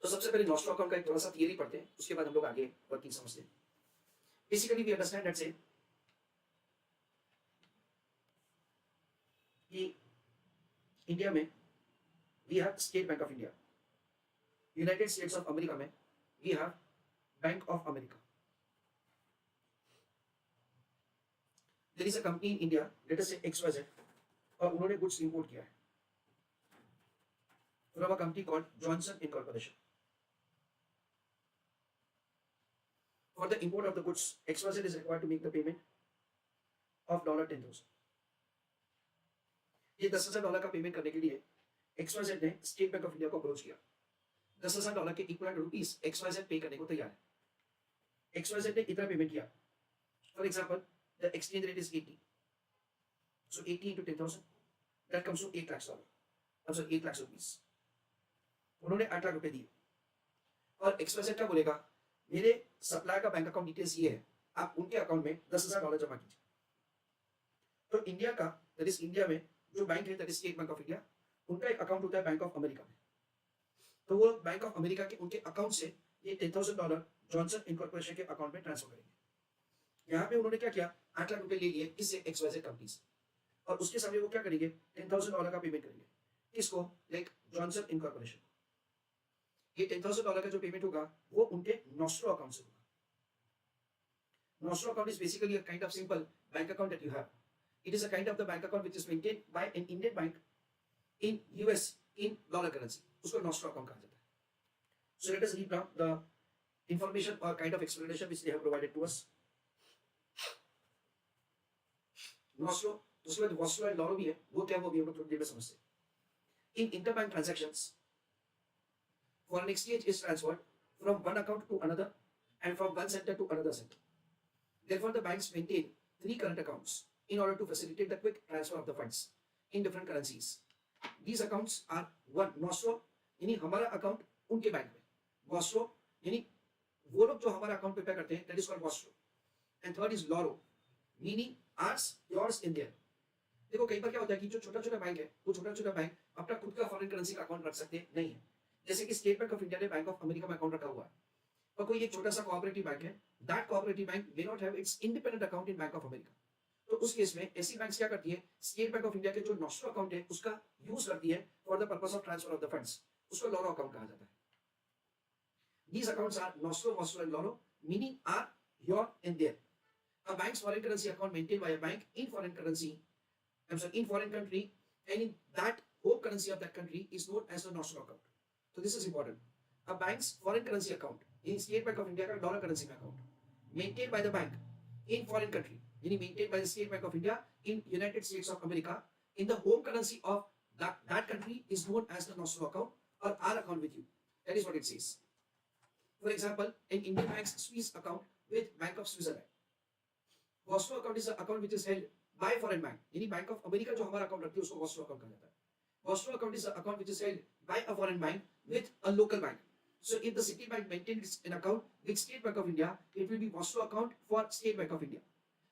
तो सबसे पहले नॉस्ट्रो अकाउंट का एक थोड़ा सा थियरी पढ़ते हैं, उसके बाद हम लोग आगे वर्किंग समझते हैं। बेसिकली वी अंडरस्टैंड दैट से कि इंडिया में we have State Bank of India, United States of America में we have Bank of America. There is a company in India, let us say XYZ, और उन्होंने goods import किया है from a company called Johnson Incorporation. For the import of the goods, XYZ is required to make the payment of $10,000. ये $10,000 का payment करने के लिए XYZ ने स्टेट बैंक ऑफ इंडिया को अप्रोच किया। $10,000 के इक्वलेंट रुपीस XYZ पे करने को तैयार है। XYZ ने इतना पेमेंट किया। For example, the exchange rate is 80, so 80 into 10,000, that comes to $8 lakh. I'm sorry, 8 lakh rupees. उन्होंने 8 लाख रुपए दिए और XYZ क्या बोलेगा, मेरे सप्लायर का बैंक अकाउंट डिटेल्स ये है, आप उनके अकाउंट में $10,000 जमा कीजिए। तो इंडिया का, दैट इज इंडिया में जो बैंक है, that is state Bank of India, उनका एक अकाउंट होता है बैंक ऑफ अमेरिका में। तो वो बैंक ऑफ अमेरिका के उनके अकाउंट से ये $10,000 जॉनसन इनकॉर्पोरेशन के अकाउंट में ट्रांसफर करेंगे। यहाँ पे उन्होंने क्या किया, 8 लाख रुपए ले लिए किससे, XYZ कंपनी से, और उसके सामने वो क्या करेंगे, $10,000 का पेमेंट करेंगे। किसको, लाइक जॉनसन इनकॉर्पोरेशन। ये $10,000 का जो पेमेंट होगा वो उनके नॉस्ट्रो अकाउंट से होगा। Nostro account is basically a kind of simple bank account that you have. It is a kind of the bank account which is maintained by an Indian bank in US in dollar currency. उसको nostro account कहा जाता है। So let us read now the information और kind of explanation which they have provided to us. Nostro, उसके बाद Vostro and लॉरो भी है, वो क्या, वो भी हम लोग थोड़ी देर में समझते हैं। In interbank transactions, foreign exchange is transferred from one account to another and from one center to another center. Therefore, the banks maintain 3 current accounts in order to facilitate the quick transfer of the funds in different currencies. These accounts are one, nostro, यानी हमारा account उनके bank में, vostro, यानी वो लोग जो हमारा account पे पे करते हैं, that is called vostro, and third is loro, meaning ours, yours in there. देखो कई बार क्या होता है कि जो छोटा छोटा बैंक है, वो छोटा छोटा बैंक अपना खुद का फॉरेन करेंसी का अकाउंट रख सकते नहीं है। जैसे कि स्टेट बैंक ऑफ इंडिया ने बैंक ऑफ अमेरिका में अकाउंट रखा हुआ है, और कोई एक छोटा सा कोऑपरेटिव बैंक है, that cooperative bank may not have it's independent account in bank of America. तो उस केस में ऐसी बैंक्स क्या करती है, स्टेट बैंक ऑफ इंडिया के जो नॉस्ट्रो अकाउंट है उसका यूज करती है for the purpose of transfer of the funds. उसको लॉरो अकाउंट कहा जाता है। These accounts are nostro, vostro and loro, meaning are your and their. A bank's foreign currency account maintained by a bank in foreign currency, in foreign country, and in that home currency of that country is known as the nostro account. So this is important. A bank's foreign currency account in State Bank of India का dollar currency में account maintained by the bank in foreign country, यानी maintained by the State Bank of India in United States of America in the home currency of that country is known as the nostro account or our account with you. That is what it says. For example, an Indian bank's Swiss account with Bank of Switzerland. Vostro account is an account which is held by foreign bank. यानी Bank of America जो हमारा account रखती है उसको Vostro account कहा जाता है. Vostro account is an account which is held by a foreign bank with a local bank. So if the Citibank maintains an account with State Bank of India, it will be Vostro account for State Bank of India.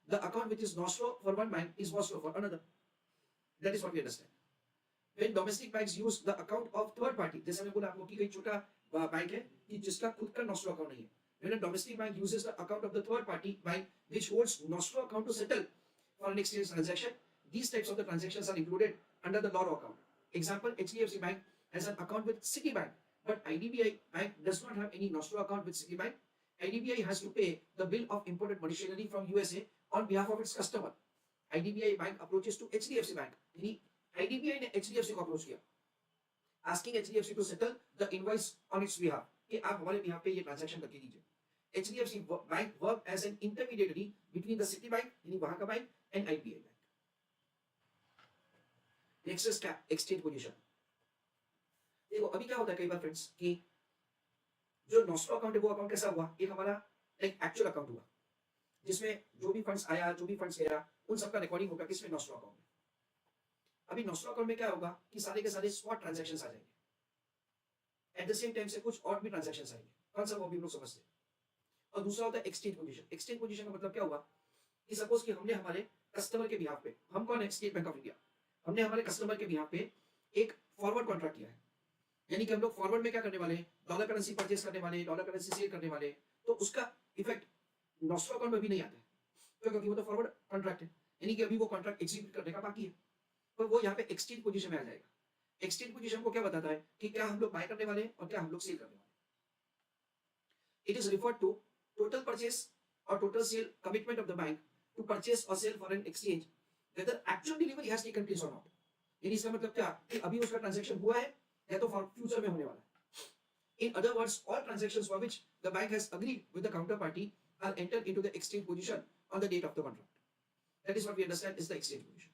The account which is nostro for one bank is vostro for another. That is what we understand. When domestic banks use the account of third party, जैसे मैं बोला आपको कि कई छोटा bank है कि जिसका खुद का nostro account नहीं है. When a domestic bank uses the account of the third party bank which holds nostro account to settle foreign exchange transaction, these types of the transactions are included under the loro account. Example: HDFC Bank has an account with Citibank, but IDBI Bank does not have any nostro account with Citibank. IDBI has to pay the bill of imported machinery from USA on behalf of its customer. IDBI Bank approaches to HDFC Bank. यानी IDBI ने HDFC को approach किया, asking HDFC to settle the invoice on its behalf कि आप हमारे behalf पे ये transaction करके दीजिए. HDFC Bank worked as an intermediary between the Citibank यानी वहां का bank and IDBI Bank. Next is exchange position. देखो अभी क्या होता है कई बार फ्रेंड्स कि जो nostro अकाउंट है वो अकाउंट कैसा हुआ, एक हमारा एक एक्चुअल अकाउंट हुआ जिसमें जो भी फंड्स आया जो भी फंड्स गया उन सबका रिकॉर्डिंग होगा किसमें, nostro अकाउंट में. अभी nostro अकाउंट में क्या होगा कि सारे के सारे स्पॉट ट्रांजैक्शंस आ जाएंगे, एट द सेम टाइम से कुछ और भी ट्रांजैक्शंस आएंगे, कौन सा वो भी हम लोग समझते हैं. और दूसरा होता है एक्सचेंज पोजीशन. एक्सचेंज पोजीशन का मतलब क्या हुआ कि सपोज कि हमने हमारे कस्टमर के बिहाफ पे, हम कौन है, स्टेट बैंक ऑफ इंडिया, हमने हमारे कस्टमर के बिहाफ पे एक फॉरवर्ड कॉन्ट्रैक्ट किया है. यानी कि हम लोग फॉरवर्ड में क्या करने वाले हैं, डॉलर करेंसी परचेस करने वाले, डॉलर करेंसी सेल करने वाले, तो उसका इफेक्ट नॉस्ट्रो अकाउंट में भी नहीं आता है, तो क्योंकि वो तो फॉरवर्ड कॉन्ट्रैक्ट है, यानी कि अभी वो कॉन्ट्रैक्ट एग्जीक्यूट करने का बाकी है, तो वो यहाँ पे एक्सचेंज पोजीशन में आ जाएगा। एक्सचेंज पोजीशन को क्या बताता है कि क्या हम लोग बाय करने वाले हैं और क्या हम लोग सेल करने वाले हैं। It is referred to total purchase or total sale commitment of the bank to purchase or sell foreign exchange whether actual delivery has taken place or not। यानी इसका मतलब क्या कि अभी उसका ट्रांजैक्शन हुआ है या तो फ्यूचर में होने वाला है। In other words, all transactions for which the bank has agreed with the counterparty are entered into the exchange position on the date of the contract. That is what we understand is the exchange position.